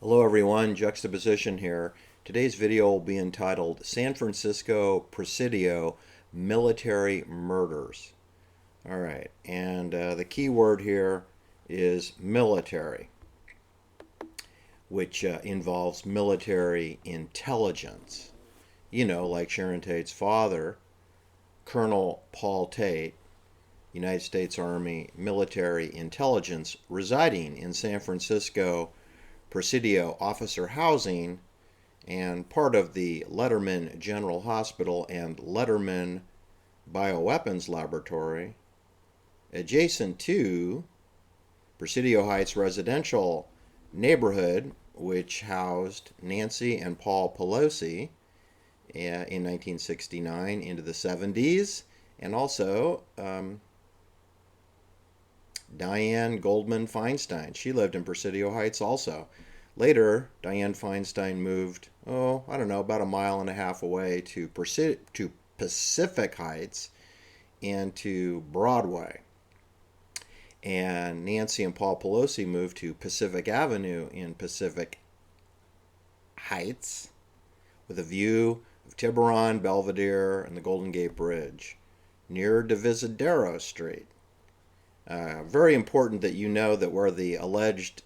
Hello everyone, Juxtaposition here. Today's video will be entitled San Francisco Presidio Military Murders. Alright, and the key word here is military, which involves military intelligence. You know, like Sharon Tate's father, Colonel Paul Tate, United States Army military intelligence residing in San Francisco Presidio officer housing and part of the Letterman General Hospital and Letterman Bioweapons Laboratory, adjacent to Presidio Heights residential neighborhood, which housed Nancy and Paul Pelosi in 1969 into the 70s, and also Diane Goldman Feinstein. She lived in Presidio Heights also. Later, Diane Feinstein moved, about a mile and a half away to Pacific Heights and to Broadway. And Nancy and Paul Pelosi moved to Pacific Avenue in Pacific Heights with a view of Tiburon, Belvedere, and the Golden Gate Bridge near Divisadero Street. Very important that you know that where the alleged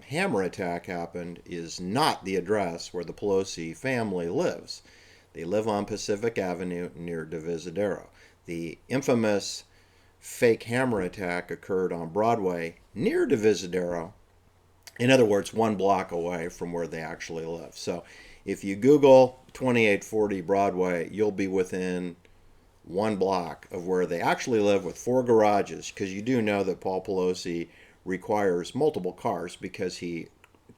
hammer attack happened is not the address where the Pelosi family lives. They live on Pacific Avenue near Divisadero. The infamous fake hammer attack occurred on Broadway near Divisadero. In other words, 1 block away from where they actually live. So if you Google 2840 Broadway, you'll be within 1 block of where they actually live with 4 garages, because you do know that Paul Pelosi requires multiple cars because he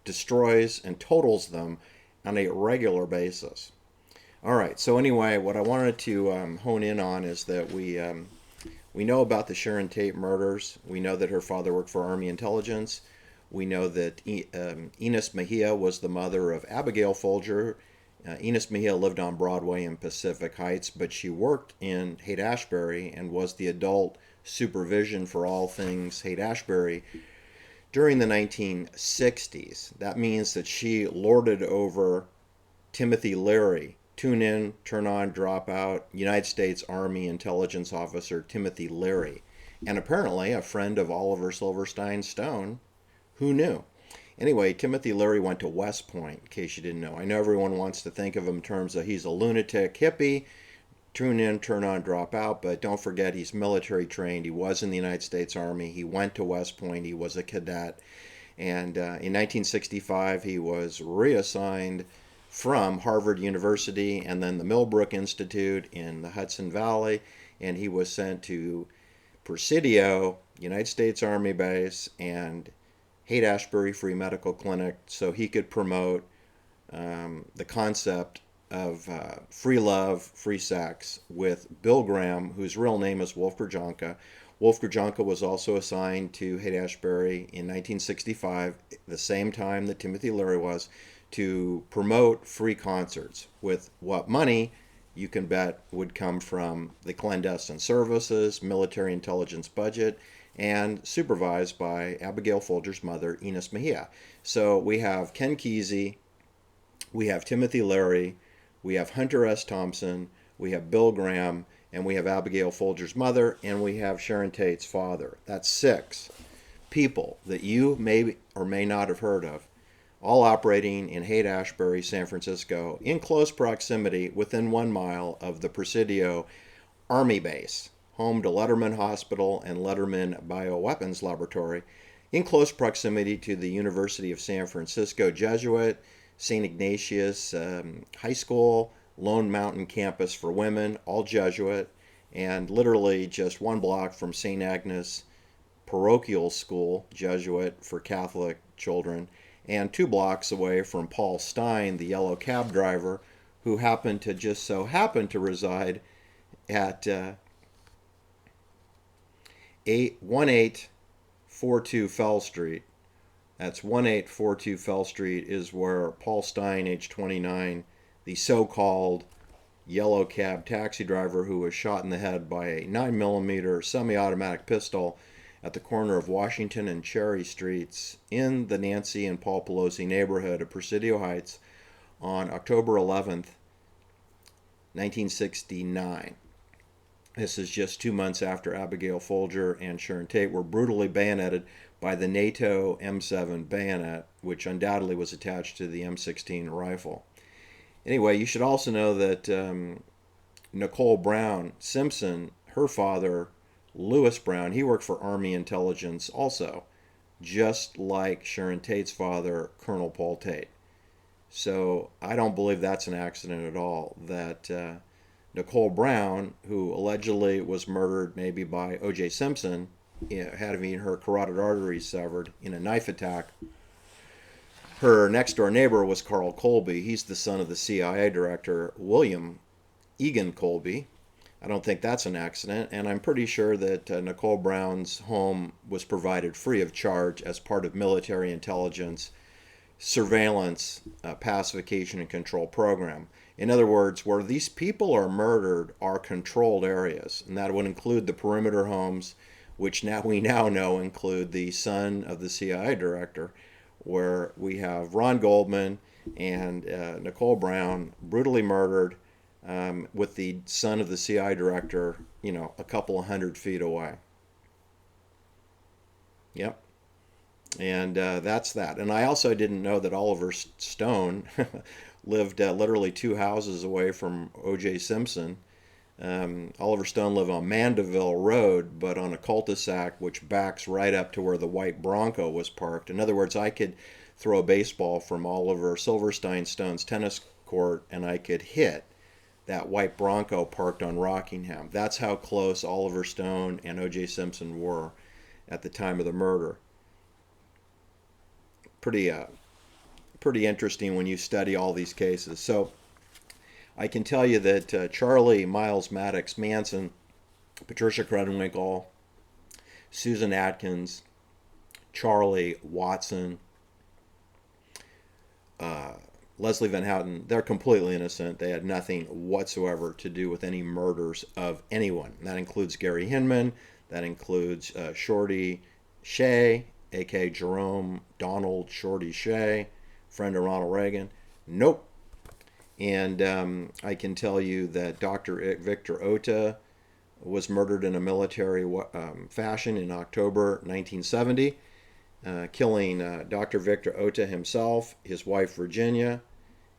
destroys and totals them on a regular basis. All right, so anyway, what I wanted to hone in on is that we know about the Sharon Tate murders. We know that her father worked for Army intelligence. We know that Eunice Mejia was the mother of Abigail Folger. Eunice Mejia lived on Broadway in Pacific Heights, but she worked in Haight-Ashbury and was the adult supervision for all things Haight-Ashbury during the 1960s. That means that she lorded over Timothy Leary, tune in, turn on, drop out, United States Army intelligence officer Timothy Leary, and apparently a friend of Oliver Silverstein Stone. Who knew? Anyway, Timothy Leary went to West Point, in case you didn't know. I know everyone wants to think of him in terms of he's a lunatic hippie, tune in, turn on, drop out, but don't forget he's military trained. He was in the United States Army. He went to West Point. He was a cadet. And in 1965, he was reassigned from Harvard University and then the Millbrook Institute in the Hudson Valley, and he was sent to Presidio, United States Army base, and Haight-Ashbury Free Medical Clinic, so he could promote the concept of free love, free sex with Bill Graham, whose real name is Wolf Grjonka. Wolf Grjonka was also assigned to Haight-Ashbury in 1965, the same time that Timothy Leary was, to promote free concerts with what money you can bet would come from the clandestine services, military intelligence budget, and supervised by Abigail Folger's mother, Eunice Mejia. So we have Ken Kesey, we have Timothy Leary, we have Hunter S. Thompson, we have Bill Graham, and we have Abigail Folger's mother, and we have Sharon Tate's father. That's 6 people that you may or may not have heard of, all operating in Haight-Ashbury, San Francisco, in close proximity within 1 mile of the Presidio Army base, home to Letterman Hospital and Letterman Bioweapons Laboratory, in close proximity to the University of San Francisco Jesuit, St. Ignatius High School, Lone Mountain Campus for Women, all Jesuit, and literally just 1 block from St. Agnes Parochial School, Jesuit for Catholic children, and 2 blocks away from Paul Stine, the Yellow Cab Driver, who happened to just so happen to reside at 1842 Fell Street. That's 1842 Fell Street is where Paul Stine, age 29, the so-called yellow cab taxi driver who was shot in the head by a 9mm semi-automatic pistol at the corner of Washington and Cherry Streets in the Nancy and Paul Pelosi neighborhood of Presidio Heights on October 11th, 1969. This is just 2 months after Abigail Folger and Sharon Tate were brutally bayoneted by the NATO M7 bayonet, which undoubtedly was attached to the M16 rifle. Anyway, you should also know that Nicole Brown Simpson, her father, Lewis Brown, he worked for Army intelligence also, just like Sharon Tate's father, Colonel Paul Tate. So I don't believe that's an accident at all, that Nicole Brown, who allegedly was murdered maybe by O.J. Simpson, having her carotid arteries severed in a knife attack. Her next door neighbor was Carl Colby. He's the son of the CIA director, William Egan Colby. I don't think that's an accident, and I'm pretty sure that Nicole Brown's home was provided free of charge as part of military intelligence surveillance, pacification, and control program. In other words, where these people are murdered are controlled areas, and that would include the perimeter homes, which we now know include the son of the CIA director, where we have Ron Goldman and Nicole Brown brutally murdered, with the son of the CIA director, a couple of 100 feet away. Yep. And that's that. And I also didn't know that Oliver Stone lived literally 2 houses away from O.J. Simpson. Oliver Stone lived on Mandeville Road, but on a cul-de-sac which backs right up to where the white Bronco was parked. In other words, I could throw a baseball from Oliver Silverstein Stone's tennis court, and I could hit that white Bronco parked on Rockingham. That's how close Oliver Stone and O.J. Simpson were at the time of the murder. Pretty interesting when you study all these cases. So I can tell you that Charlie Miles Maddox Manson, Patricia Krenwinkel, Susan Atkins, Charlie Watson, Leslie Van Houten, they're completely innocent. They had nothing whatsoever to do with any murders of anyone. And that includes Gary Hinman. That includes Shorty Shea, a.k.a. Jerome Donald Shorty Shea, friend of Ronald Reagan. Nope. And I can tell you that Dr. Victor Ohta was murdered in a military fashion in October 1970, killing Dr. Victor Ohta himself, his wife Virginia,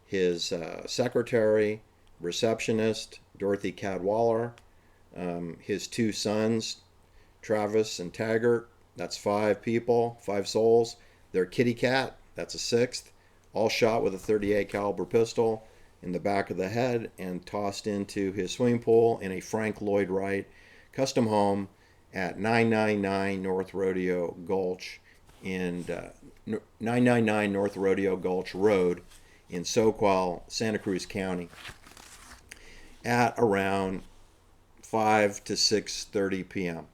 his secretary, receptionist, Dorothy Cadwallader, his 2 sons, Travis and Taggart. That's 5 people, 5 souls. Their kitty cat, that's a 6th, all shot with a .38 caliber pistol in the back of the head and tossed into his swimming pool in a Frank Lloyd Wright custom home at 999 North Rodeo Gulch in 999 North Rodeo Gulch Road in Soquel, Santa Cruz County at around 5 to 6:30 p.m.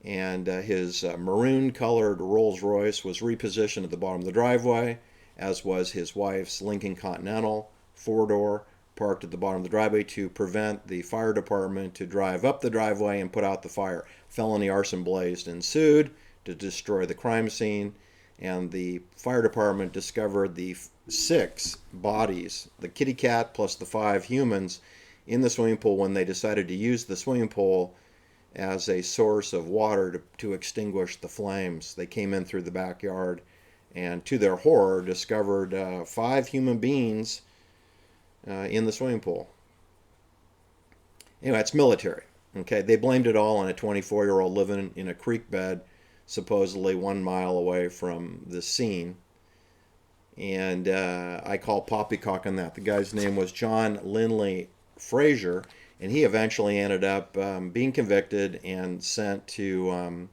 And his maroon-colored Rolls-Royce was repositioned at the bottom of the driveway, as was his wife's Lincoln Continental 4-door, parked at the bottom of the driveway to prevent the fire department to drive up the driveway and put out the fire. Felony arson blazed ensued to destroy the crime scene, and the fire department discovered the 6 bodies, the kitty cat plus the 5 humans, in the swimming pool when they decided to use the swimming pool as a source of water to extinguish the flames. They came in through the backyard and, to their horror, discovered 5 human beings in the swimming pool. Anyway, it's military. Okay, they blamed it all on a 24-year-old living in a creek bed, supposedly 1 mile away from the scene. And I call poppycock on that. The guy's name was John Lindley Frazier, and he eventually ended up being convicted and sent to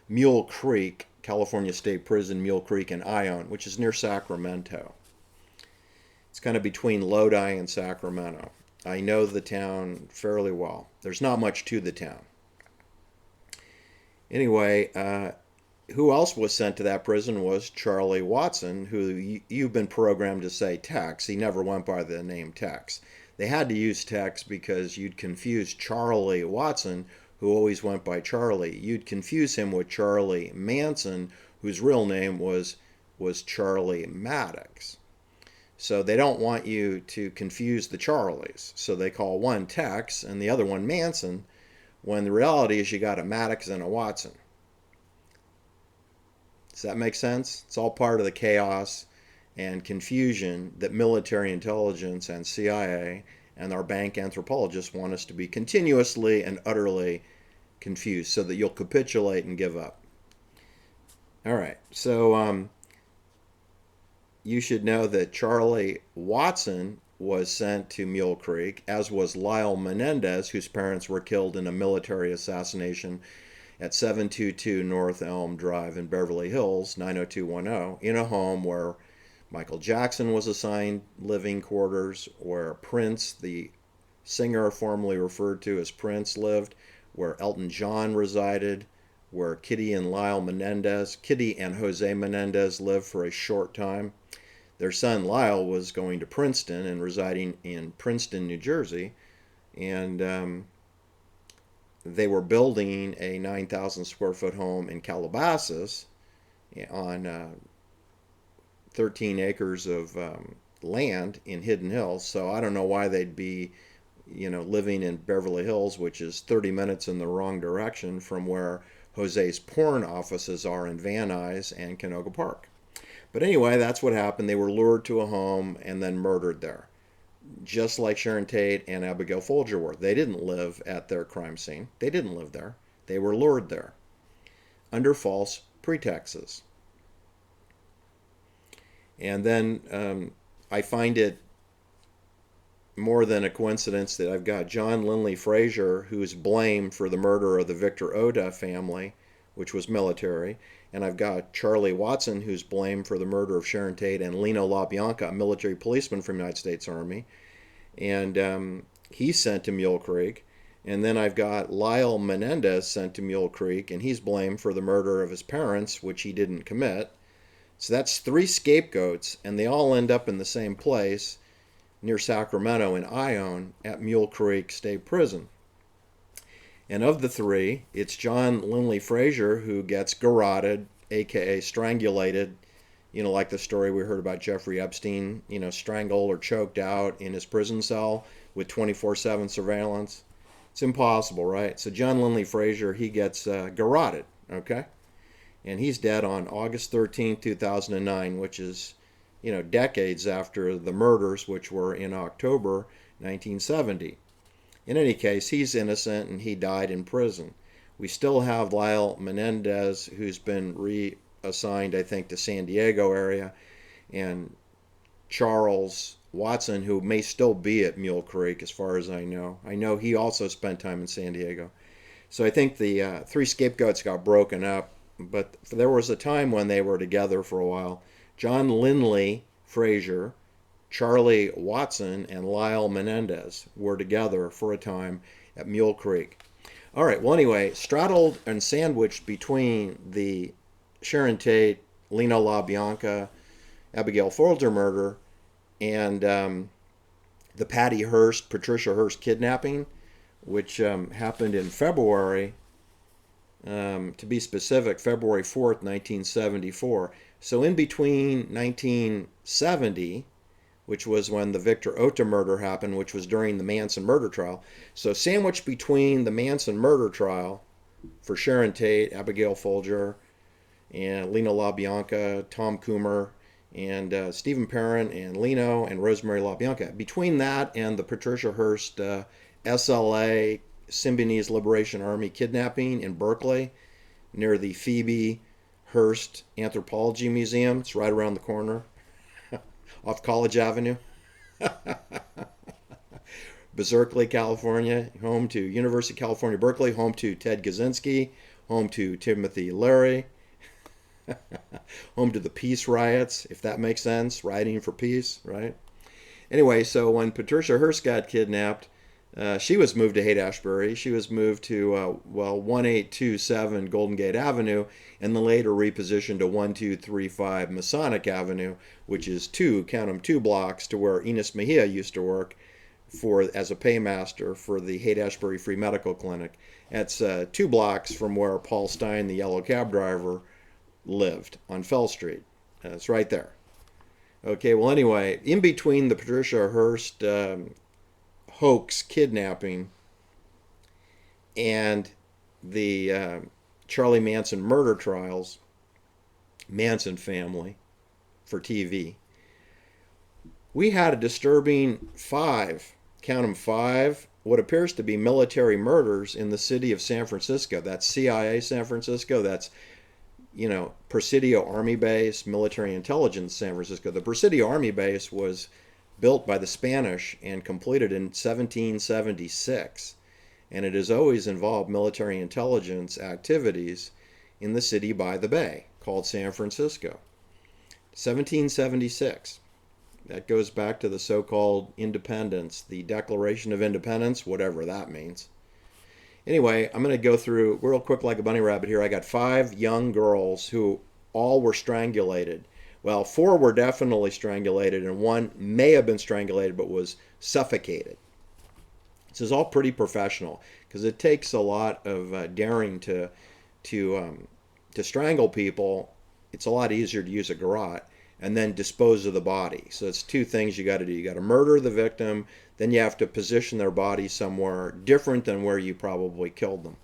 Mule Creek, California State Prison, Mule Creek in Ione, which is near Sacramento. It's kind of between Lodi and Sacramento. I know the town fairly well. There's not much to the town. Anyway, who else was sent to that prison was Charlie Watson, who you've been programmed to say Tex. He never went by the name Tex. They had to use Tex because you'd confuse Charlie Watson, who always went by Charlie. You'd confuse him with Charlie Manson, whose real name was Charlie Maddox. So they don't want you to confuse the Charlies. So they call one Tex and the other one Manson, when the reality is you got a Maddox and a Watson. Does that make sense? It's all part of the chaos and confusion that military intelligence and CIA and our bank anthropologists want us to be continuously and utterly confused so that you'll capitulate and give up. All right, so you should know that Charlie Watson was sent to Mule Creek, as was Lyle Menendez, whose parents were killed in a military assassination at 722 North Elm Drive in Beverly Hills, 90210, in a home where Michael Jackson was assigned living quarters, where Prince, the singer formerly referred to as Prince, lived, where Elton John resided, where Kitty and Jose Menendez lived for a short time. Their son Lyle was going to Princeton and residing in Princeton, New Jersey, and they were building a 9,000 square foot home in Calabasas on 13 acres of land in Hidden Hills. So I don't know why they'd be, living in Beverly Hills, which is 30 minutes in the wrong direction from where Jose's porn offices are in Van Nuys and Canoga Park. But anyway, that's what happened. They were lured to a home and then murdered there, just like Sharon Tate and Abigail Folger were. They didn't live at their crime scene. They didn't live there. They were lured there under false pretexts. And then I find it more than a coincidence that I've got John Linley Frazier, who's blamed for the murder of the Victor Ohta family, which was military, and I've got Charlie Watson, who's blamed for the murder of Sharon Tate, and Lino LaBianca, a military policeman from the United States Army, and he's sent to Mule Creek. And then I've got Lyle Menendez sent to Mule Creek, and he's blamed for the murder of his parents, which he didn't commit. So that's 3 scapegoats, and they all end up in the same place near Sacramento in Ione at Mule Creek State Prison. And of the 3, it's John Linley Frazier who gets garroted, aka strangulated, like the story we heard about Jeffrey Epstein, strangled or choked out in his prison cell with 24/7 surveillance. It's impossible, right? So John Linley Frazier, he gets garroted, okay? And he's dead on August 13, 2009, which is, decades after the murders, which were in October 1970. In any case, he's innocent and he died in prison. We still have Lyle Menendez, who's been reassigned, I think, to San Diego area, and Charles Watson, who may still be at Mule Creek, as far as I know. I know he also spent time in San Diego. So I think the 3 scapegoats got broken up, but there was a time when they were together for a while. John Linley Frazier, Charlie Watson, and Lyle Menendez were together for a time at Mule Creek. All right, well, anyway, straddled and sandwiched between the Sharon Tate, Lino LaBianca, Abigail Folger murder and the Patty Hearst, Patricia Hearst kidnapping, which happened in February, to be specific, February 4th, 1974. So in between 1970, which was when the Victor Ohta murder happened, which was during the Manson murder trial. So sandwiched between the Manson murder trial for Sharon Tate, Abigail Folger, and Lino LaBianca, Tom Coomer, and Stephen Perrin, and Lino, and Rosemary LaBianca. Between that and the Patricia Hearst SLA, Symbionese Liberation Army kidnapping in Berkeley, near the Phoebe Hearst Anthropology Museum. It's right around the corner off College Avenue. Berkeley, California, home to University of California, Berkeley, home to Ted Kaczynski, home to Timothy Leary, home to the peace riots, if that makes sense, rioting for peace, right? Anyway, so when Patricia Hearst got kidnapped, she was moved to Haight-Ashbury. She was moved to, 1827 Golden Gate Avenue, and then later repositioned to 1235 Masonic Avenue, which is 2 blocks to where Enos Mejia used to work, as a paymaster for the Haight-Ashbury Free Medical Clinic. That's 2 blocks from where Paul Stine, the yellow cab driver, lived on Fell Street. It's right there. Okay, well, anyway, in between the Patricia Hearst hoax kidnapping and the Charlie Manson murder trials, Manson family for TV, we had a disturbing 5, count them 5, what appears to be military murders in the city of San Francisco. That's CIA San Francisco. That's, Presidio Army Base, military intelligence San Francisco. The Presidio Army Base was built by the Spanish and completed in 1776. And it has always involved military intelligence activities in the city by the bay called San Francisco. 1776. That goes back to the so-called independence, the Declaration of Independence, whatever that means. Anyway, I'm going to go through real quick like a bunny rabbit here. I got 5 young girls who all were strangulated. Well, 4 were definitely strangulated, and 1 may have been strangulated but was suffocated. This is all pretty professional because it takes a lot of daring to strangle people. It's a lot easier to use a garrote and then dispose of the body. So it's 2 things you got to do. You got to murder the victim, then you have to position their body somewhere different than where you probably killed them.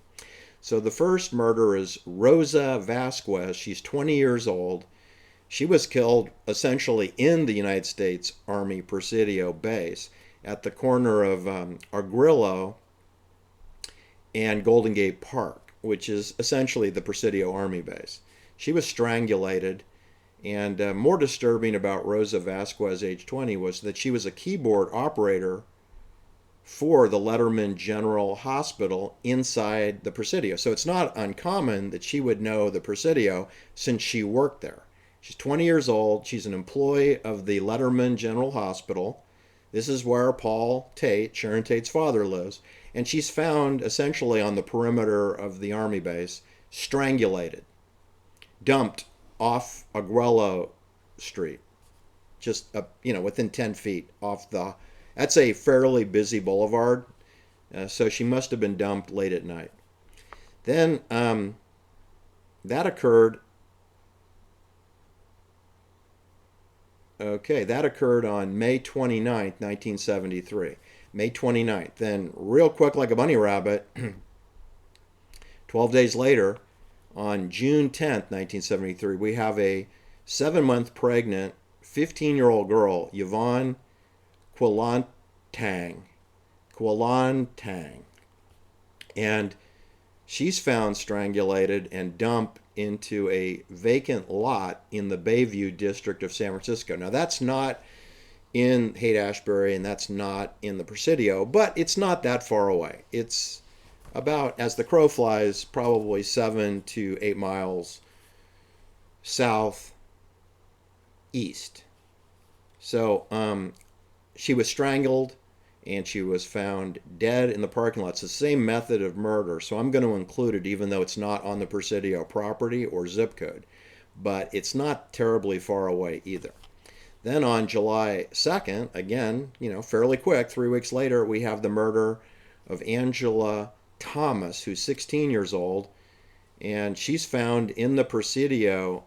So the first murder is Rosa Vasquez. She's 20 years old. She was killed essentially in the United States Army Presidio base at the corner of Arguello and Golden Gate Park, which is essentially the Presidio Army base. She was strangulated. And more disturbing about Rosa Vasquez, age 20, was that she was a keyboard operator for the Letterman General Hospital inside the Presidio. So it's not uncommon that she would know the Presidio since she worked there. She's 20 years old. She's an employee of the Letterman General Hospital. This is where Paul Tate, Sharon Tate's father, lives. And she's found essentially on the perimeter of the Army base, strangulated, dumped off Arguello Street, just within 10 feet off the. That's a fairly busy boulevard, so she must have been dumped late at night. Then that occurred. Okay, that occurred on May 29th, 1973. May 29th. Then, real quick, like a bunny rabbit, 12 days later, on June 10th, 1973, we have a 7-month pregnant 15-year-old girl, Yvonne Quilantang. And she's found strangulated and dumped into a vacant lot in the Bayview district of San Francisco. Now, that's not in Haight-Ashbury and that's not in the Presidio, but it's not that far away. It's about, as the crow flies, probably 7 to 8 miles southeast. So she was strangled and she was found dead in the parking lot. It's the same method of murder, so I'm going to include it even though it's not on the Presidio property or zip code. But it's not terribly far away either. Then on July 2nd, again, fairly quick, 3 weeks later, we have the murder of Angela Thomas, who's 16 years old, and she's found in the Presidio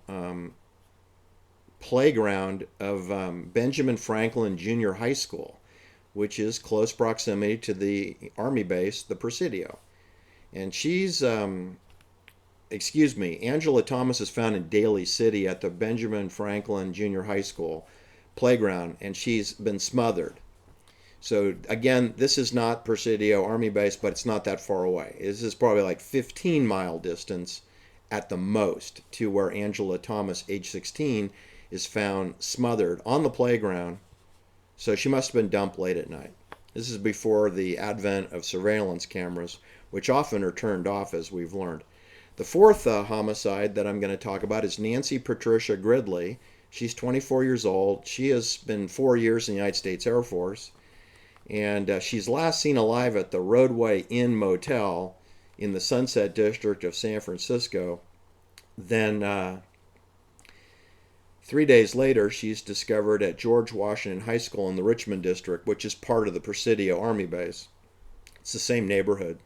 playground of Benjamin Franklin Junior High School, which is close proximity to the Army base, the Presidio. And she's, Angela Thomas is found in Daly City at the Benjamin Franklin Junior High School playground, and she's been smothered. So again, this is not Presidio Army base, but it's not that far away. This is probably like 15-mile distance at the most to where Angela Thomas, age 16, is found smothered on the playground. So she must have been dumped late at night. This is before the advent of surveillance cameras, which often are turned off, as we've learned. The fourth homicide that I'm going to talk about is Nancy Patricia Gridley. She's 24 years old. She has been 4 years in the United States Air Force. And she's last seen alive at the Roadway Inn Motel in the Sunset District of San Francisco. Then 3 days later, she's discovered at George Washington High School in the Richmond district, which is part of the Presidio Army base. It's the same neighborhood.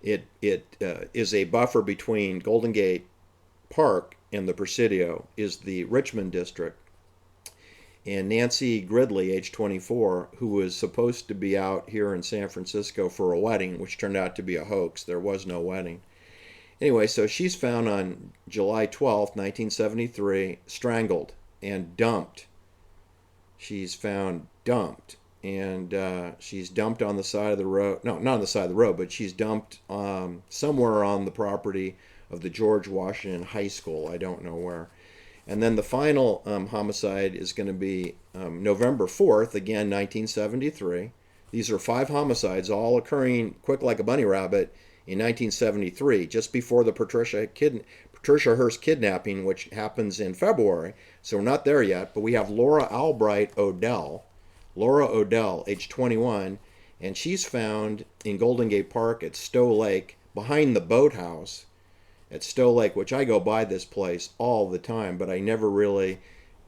It is a buffer between Golden Gate Park and the Presidio, is the Richmond district. And Nancy Gridley, age 24, who was supposed to be out here in San Francisco for a wedding, which turned out to be a hoax. There was no wedding. Anyway, so she's found on July 12th, 1973, strangled and dumped. She's found dumped. And she's dumped on the side of the road. No, not on the side of the road, but she's dumped somewhere on the property of the George Washington High School. I don't know where. And then the final homicide is going to be November 4th, again, 1973. These are 5 homicides, all occurring quick like a bunny rabbit in 1973, just before the Patricia Hearst kidnapping, which happens in February. So we're not there yet, but we have Laura Albright Odell. Laura Odell, age 21, and she's found in Golden Gate Park at Stowe Lake, behind the boathouse at Stowe Lake, which I go by this place all the time, but I never really,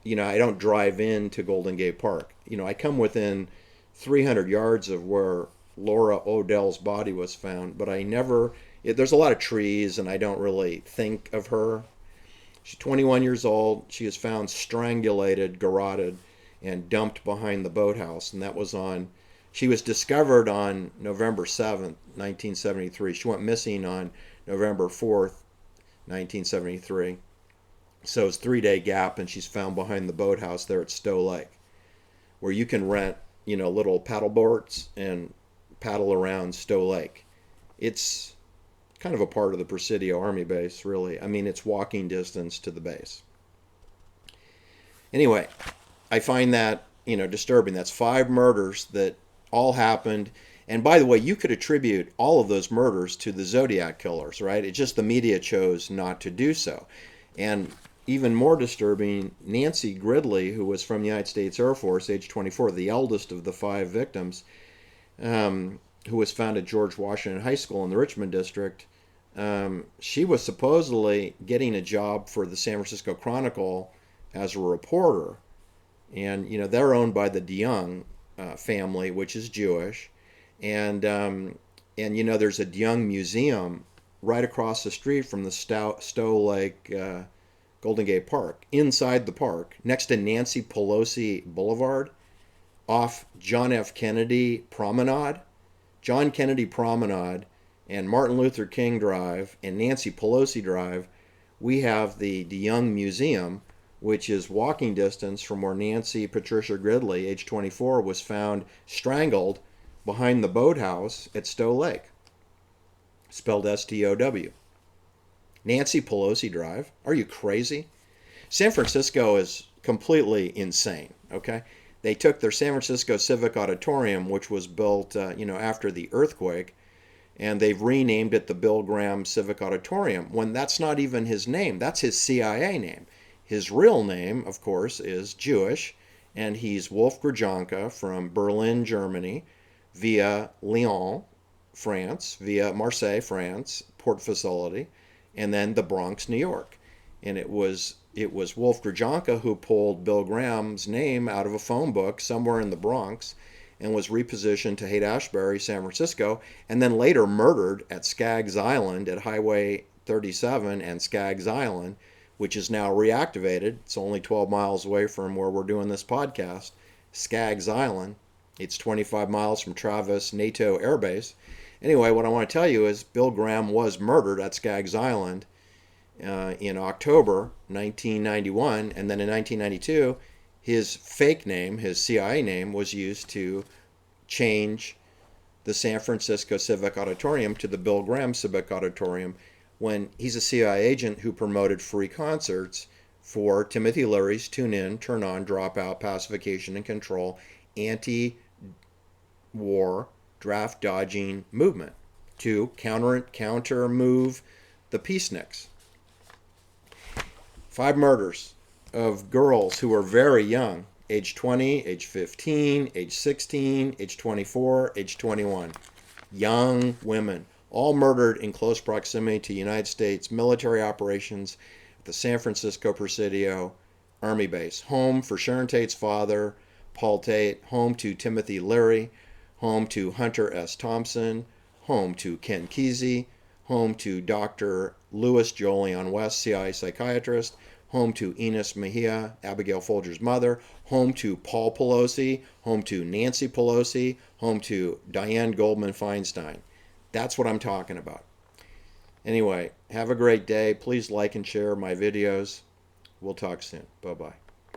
I don't drive into Golden Gate Park. I come within 300 yards of where Laura Odell's body was found, but there's a lot of trees, and I don't really think of her. She's 21 years old. She is found strangulated, garroted, and dumped behind the boathouse. And she was discovered on November 7th, 1973. She went missing on November 4th, 1973. So it's a 3-day gap, and she's found behind the boathouse there at Stowe Lake, where you can rent, little paddle boats and paddle around Stowe Lake. It's kind of a part of the Presidio Army base, really. I mean, it's walking distance to the base. Anyway, I find that, disturbing. That's 5 murders that all happened. And by the way, you could attribute all of those murders to the Zodiac killers, right? It's just the media chose not to do so. And even more disturbing, Nancy Gridley, who was from the United States Air Force, age 24, the eldest of the 5 victims, who was found at George Washington High School in the Richmond district, she was supposedly getting a job for the San Francisco Chronicle as a reporter. And, they're owned by the DeYoung family, which is Jewish. And there's a DeYoung museum right across the street from the Stowe Lake Golden Gate Park, inside the park, next to Nancy Pelosi Boulevard, off John F. Kennedy Promenade. John Kennedy Promenade and Martin Luther King Drive and Nancy Pelosi Drive, we have the DeYoung Museum, which is walking distance from where Nancy Patricia Gridley, age 24, was found strangled behind the boathouse at Stowe Lake. Spelled S-T-O-W. Nancy Pelosi Drive. Are you crazy? San Francisco is completely insane, okay? They took their San Francisco Civic Auditorium, which was built, after the earthquake, and they've renamed it the Bill Graham Civic Auditorium, when that's not even his name. That's his CIA name. His real name, of course, is Jewish, and he's Wolf Grajanka from Berlin, Germany, via Lyon, France, via Marseille, France, port facility, and then the Bronx, New York. And it was Wolf Grajanka who pulled Bill Graham's name out of a phone book somewhere in the Bronx and was repositioned to Haight-Ashbury, San Francisco, and then later murdered at Skaggs Island at Highway 37 and Skaggs Island, which is now reactivated. It's only 12 miles away from where we're doing this podcast, Skaggs Island. It's 25 miles from Travis NATO Air Base. Anyway, what I want to tell you is Bill Graham was murdered at Skaggs Island in October 1991, and then in 1992, his fake name, his CIA name, was used to change the San Francisco Civic Auditorium to the Bill Graham Civic Auditorium, when he's a CIA agent who promoted free concerts for Timothy Leary's Tune In, Turn On, Drop Out, Pacification and Control, anti-war, draft dodging movement to counter move the peaceniks. 5 murders of girls who were very young, age 20, age 15, age 16, age 24, age 21. Young women, all murdered in close proximity to United States military operations, the San Francisco Presidio Army Base. Home for Sharon Tate's father, Paul Tate. Home to Timothy Leary. Home to Hunter S. Thompson. Home to Ken Kesey. Home to Dr. Louis Jolion West, CIA psychiatrist. Home to Enos Mejia, Abigail Folger's mother. Home to Paul Pelosi. Home to Nancy Pelosi. Home to Diane Goldman Feinstein. That's what I'm talking about. Anyway, have a great day. Please like and share my videos. We'll talk soon. Bye-bye.